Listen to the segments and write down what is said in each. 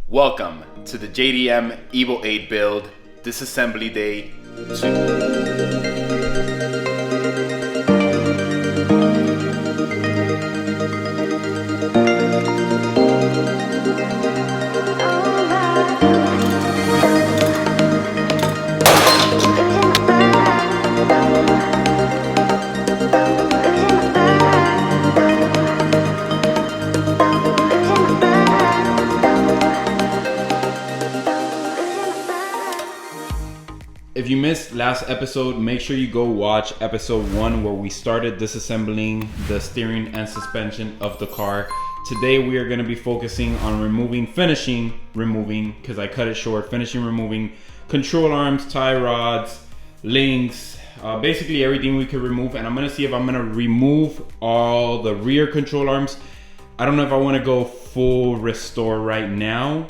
Welcome to the JDM EVO 8 build, disassembly day 2. If you missed last episode, make sure you go watch episode 1 where we started disassembling the steering and suspension of the car. Today we are going to be focusing on removing because I cut it short, removing control arms, tie rods, links, basically everything we could remove. And I'm going to see if I'm going to remove all the rear control arms. I don't know if I want to go full restore right now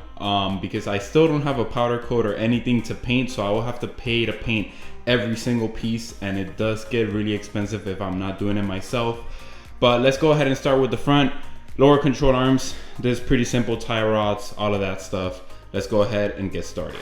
because I still don't have a powder coat or anything to paint, so I will have to pay to paint every single piece, and it does get really expensive if I'm not doing it myself. But let's go ahead and start with the front. Lower control arms, this is pretty simple, tie rods, all of that stuff. Let's go ahead and get started.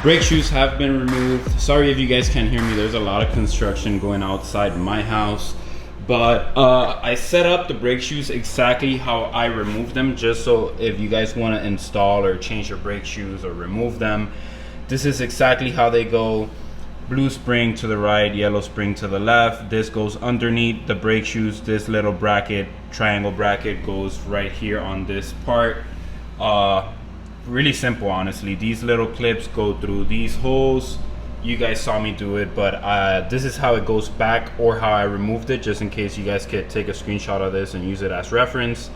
Brake shoes have been removed. Sorry if you guys can't hear me. There's a lot of construction going outside my house. But I set up the brake shoes exactly how I removed them, just so if you guys want to install or change your brake shoes or remove them, this is exactly how they go. Blue spring to the right, yellow spring to the left. This goes underneath the brake shoes. This little bracket, triangle bracket, goes right here on this part. Really simple, honestly. These little clips go through these holes. You guys saw me do it, but this is how it goes back, or how I removed it, just in case you guys could take a screenshot of this and use it as reference.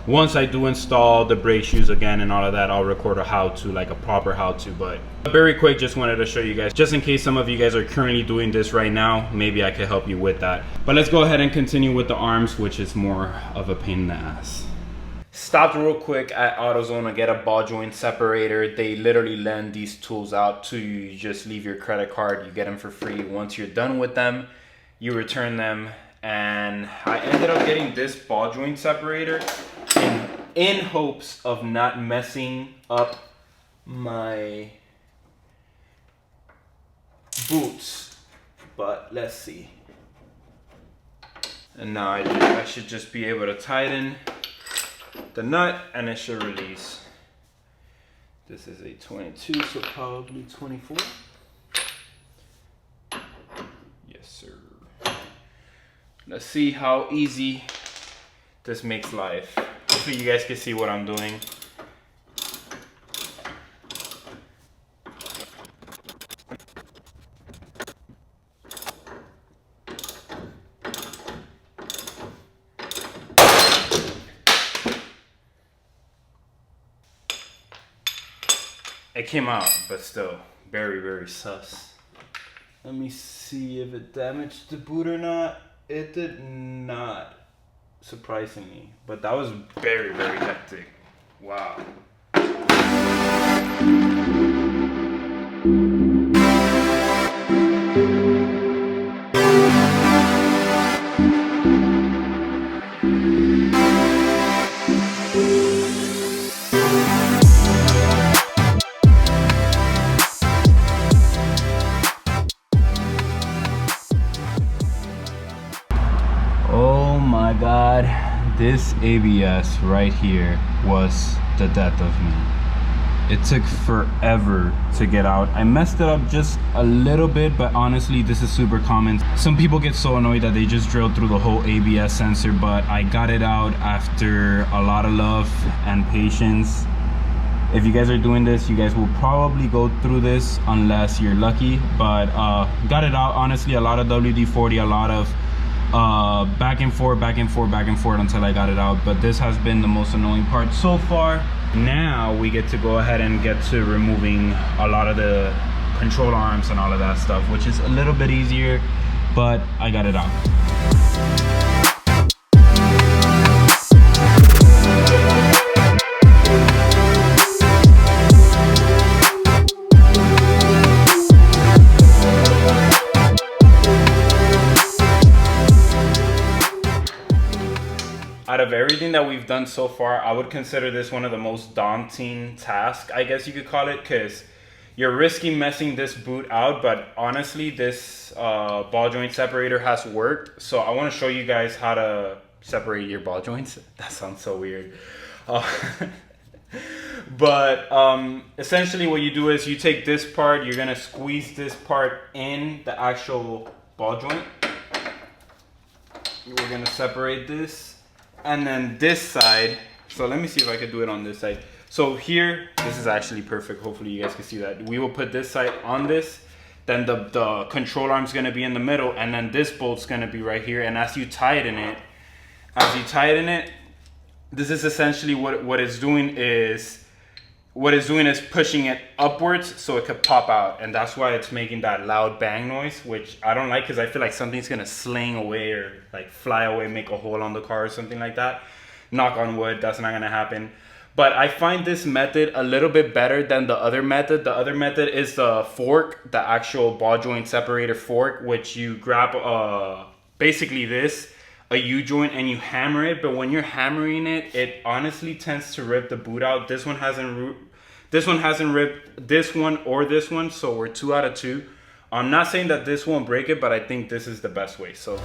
Once I do install the brake shoes again and all of that, I'll record a how-to, like a proper how-to. But very quick, just wanted to show you guys, just in case some of you guys are currently doing this right now, maybe I could help you with that. But let's go ahead and continue with the arms, which is more of a pain in the ass. Stopped real quick at AutoZone to get a ball joint separator. They literally lend these tools out to you. You just leave your credit card, you get them for free. Once you're done with them, you return them. And I ended up getting this ball joint separator in hopes of not messing up my boots. But let's see. And now I should just be able to tighten the nut and it should release. This is a 22, so probably 24. Yes, sir. Let's see how easy this makes life. Hopefully you guys can see what I'm doing. It came out, but still very, very sus. Let me see if it damaged the boot or not. It did not, surprisingly, but that was very, very hectic. Wow. Oh my God, this ABS right here was the death of me. It took forever to get out. I messed it up just a little bit, but honestly, this is super common. Some people get so annoyed that they just drill through the whole ABS sensor, but I got it out after a lot of love and patience. If you guys are doing this, you guys will probably go through this unless you're lucky, but got it out. Honestly, a lot of WD-40, a lot of back and forth until I got it out, but this has been the most annoying part so far. Now we get to go ahead and get to removing a lot of the control arms and all of that stuff, which is a little bit easier, but I got it out. Out of everything that we've done so far, I would consider this one of the most daunting tasks, I guess you could call it, because you're risking messing this boot out, but honestly, this ball joint separator has worked. So I want to show you guys how to separate your ball joints. That sounds so weird. But essentially what you do is you take this part, you're going to squeeze this part in the actual ball joint. We're going to separate this. And then this side, so let me see if I can do it on this side. So here, this is actually perfect. Hopefully you guys can see that. We will put this side on this, then the control arm's gonna be in the middle, and then this bolt's gonna be right here. And as you tighten it, this is essentially what it's doing is pushing it upwards so it could pop out, and that's why it's making that loud bang noise, which I don't like because I feel like something's gonna sling away or like fly away, make a hole on the car or something like that. Knock on wood, that's not gonna happen. But I find this method a little bit better than the other method. The other method is the fork, the actual ball joint separator fork, which you grab basically this, a U-joint, and you hammer it. But when you're hammering it, it honestly tends to rip the boot out. This one hasn't ripped this one or this one, so we're 2 out of 2. I'm not saying that this won't break it, but I think this is the best way. So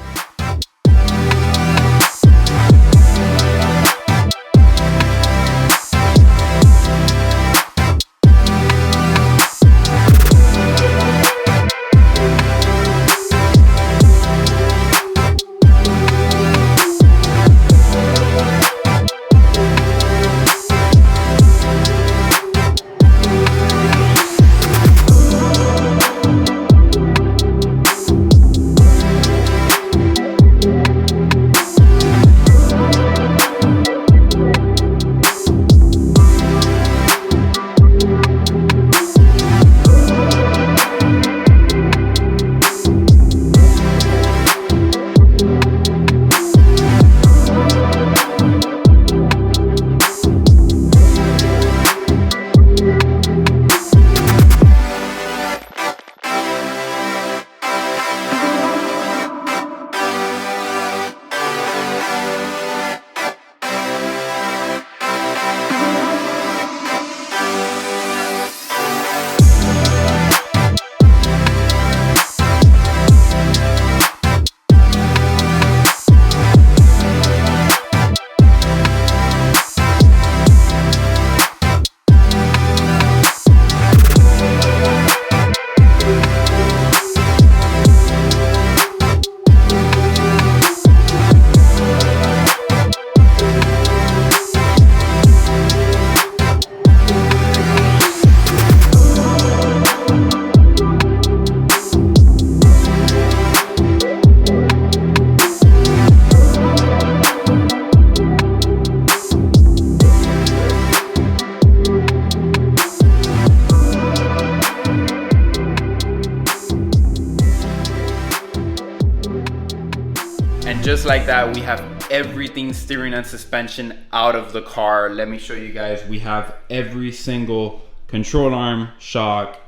just like that, we have everything, steering and suspension, out of the car. Let me show you guys. We have every single control arm, shock,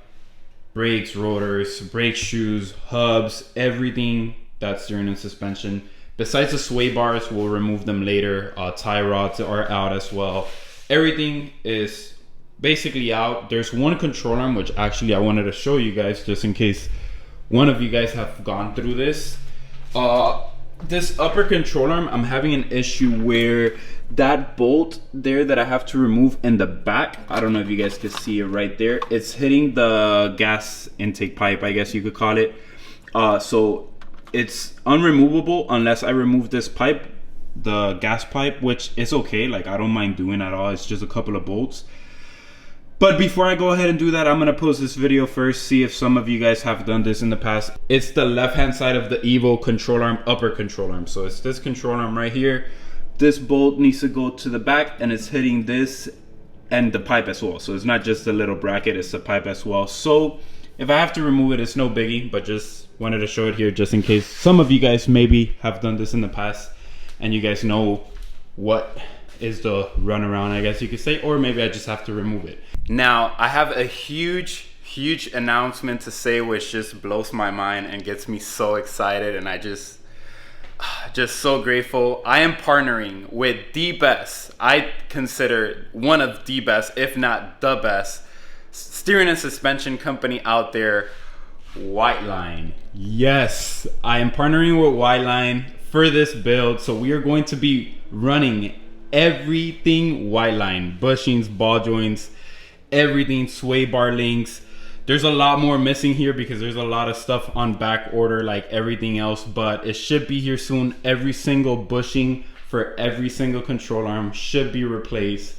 brakes, rotors, brake shoes, hubs, everything that's steering and suspension. Besides the sway bars, we'll remove them later. Tie rods are out as well. Everything is basically out. There's one control arm, which actually I wanted to show you guys just in case one of you guys have gone through this. This upper control arm, I'm having an issue where that bolt there that I have to remove in the back, I don't know if you guys can see it right there, it's hitting the gas intake pipe, I guess you could call it. So it's unremovable unless I remove this pipe, the gas pipe, which is okay, like I don't mind doing at all. It's just a couple of bolts. But before I go ahead and do that, I'm gonna post this video first, see if some of you guys have done this in the past. It's the left hand side of the EVO control arm, upper control arm. So it's this control arm right here. This bolt needs to go to the back and it's hitting this and the pipe as well. So it's not just a little bracket, it's the pipe as well. So if I have to remove it, it's no biggie, but just wanted to show it here just in case some of you guys maybe have done this in the past and you guys know what is the runaround, I guess you could say, or maybe I just have to remove it. Now, I have a huge announcement to say, which just blows my mind and gets me so excited, and I just so grateful. I am partnering with the best, I consider one of the best, if not the best, steering and suspension company out there, Whiteline. Yes, I am partnering with Whiteline for this build. So we are going to be running everything Whiteline, bushings, ball joints, everything, sway bar links. There's a lot more missing here because there's a lot of stuff on back order like everything else, but it should be here soon. Every single bushing for every single control arm should be replaced.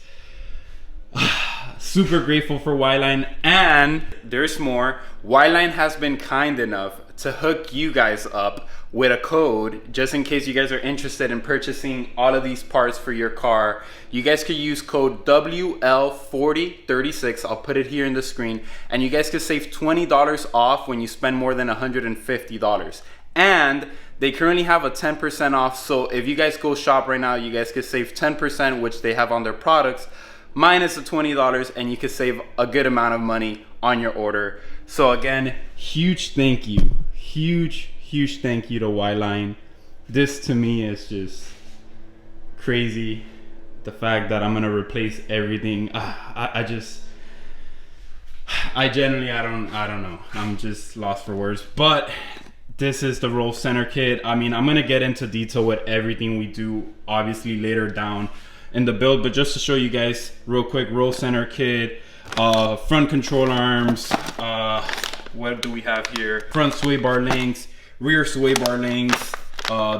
Super grateful for Whiteline, and there's more. Whiteline has been kind enough to hook you guys up with a code just in case you guys are interested in purchasing all of these parts for your car. You guys could use code WL4036. I'll put it here in the screen, and you guys could save $20 off when you spend more than $150. And they currently have a 10% off, so if you guys go shop right now, you guys could save 10%, which they have on their products, minus the $20, and you can save a good amount of money on your order. So again, huge thank you, huge thank you to Whiteline. This to me is just crazy. The fact that I'm gonna replace everything. I don't know. I'm just lost for words. But this is the roll center kit. I mean, I'm gonna get into detail with everything we do, obviously later down in the build, but just to show you guys real quick, roll center kit, front control arms, what do we have here? Front sway bar links, rear sway bar links.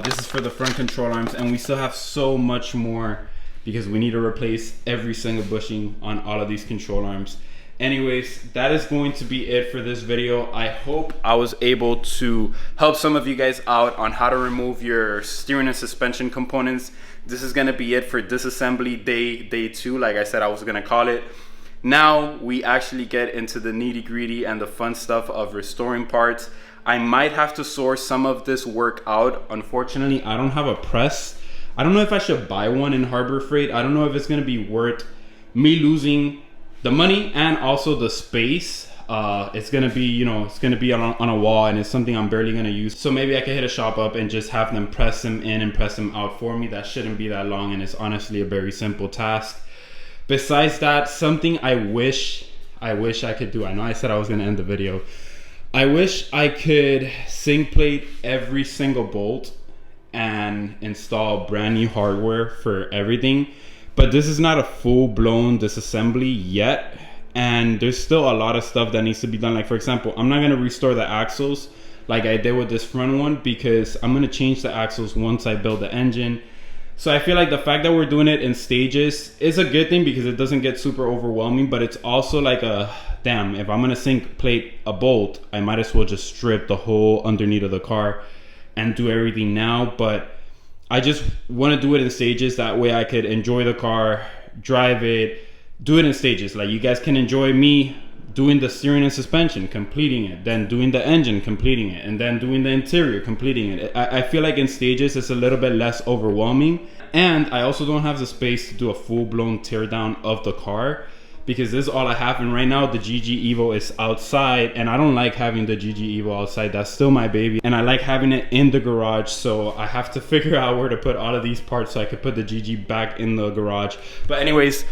This is for the front control arms, and we still have so much more because we need to replace every single bushing on all of these control arms. Anyways, that is going to be it for this video. I hope I was able to help some of you guys out on how to remove your steering and suspension components. This is gonna be it for disassembly day 2, like I said I was gonna call it. Now we actually get into the nitty gritty and the fun stuff of restoring parts. I might have to source some of this work out. Unfortunately, I don't have a press. I don't know if I should buy one in Harbor Freight. I don't know if it's gonna be worth me losing the money and also the space. It's gonna be, you know, it's gonna be on a wall, and it's something I'm barely gonna use. So maybe I could hit a shop up and just have them press them in and press them out for me. That shouldn't be that long, and it's honestly a very simple task. Besides that, something I wish I could do. I know I said I was gonna end the video. I wish I could zinc plate every single bolt and install brand new hardware for everything. But this is not a full-blown disassembly yet, and there's still a lot of stuff that needs to be done. Like for example, I'm not going to restore the axles like I did with this front one because I'm going to change the axles once I build the engine. So I feel like the fact that we're doing it in stages is a good thing because it doesn't get super overwhelming, but it's also like a, damn, if I'm going to zinc plate a bolt, I might as well just strip the whole underneath of the car and do everything now. But I just want to do it in stages. That way I could enjoy the car, drive it, do it in stages. Like you guys can enjoy me doing the steering and suspension, completing it, then doing the engine, completing it, and then doing the interior, completing it. I feel like in stages it's a little bit less overwhelming, and I also don't have the space to do a full-blown teardown of the car, because this is all I have. And right now the GG EVO is outside, and I don't like having the GG EVO outside. That's still my baby, and I like having it in the garage. So I have to figure out where to put all of these parts so I could put the GG back in the garage. But anyways,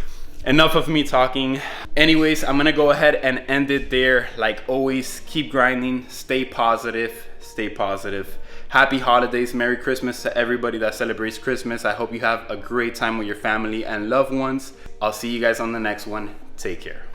enough of me talking. Anyways, I'm gonna go ahead and end it there. Like always, keep grinding, stay positive, stay positive. Happy holidays, Merry Christmas to everybody that celebrates Christmas. I hope you have a great time with your family and loved ones. I'll see you guys on the next one. Take care.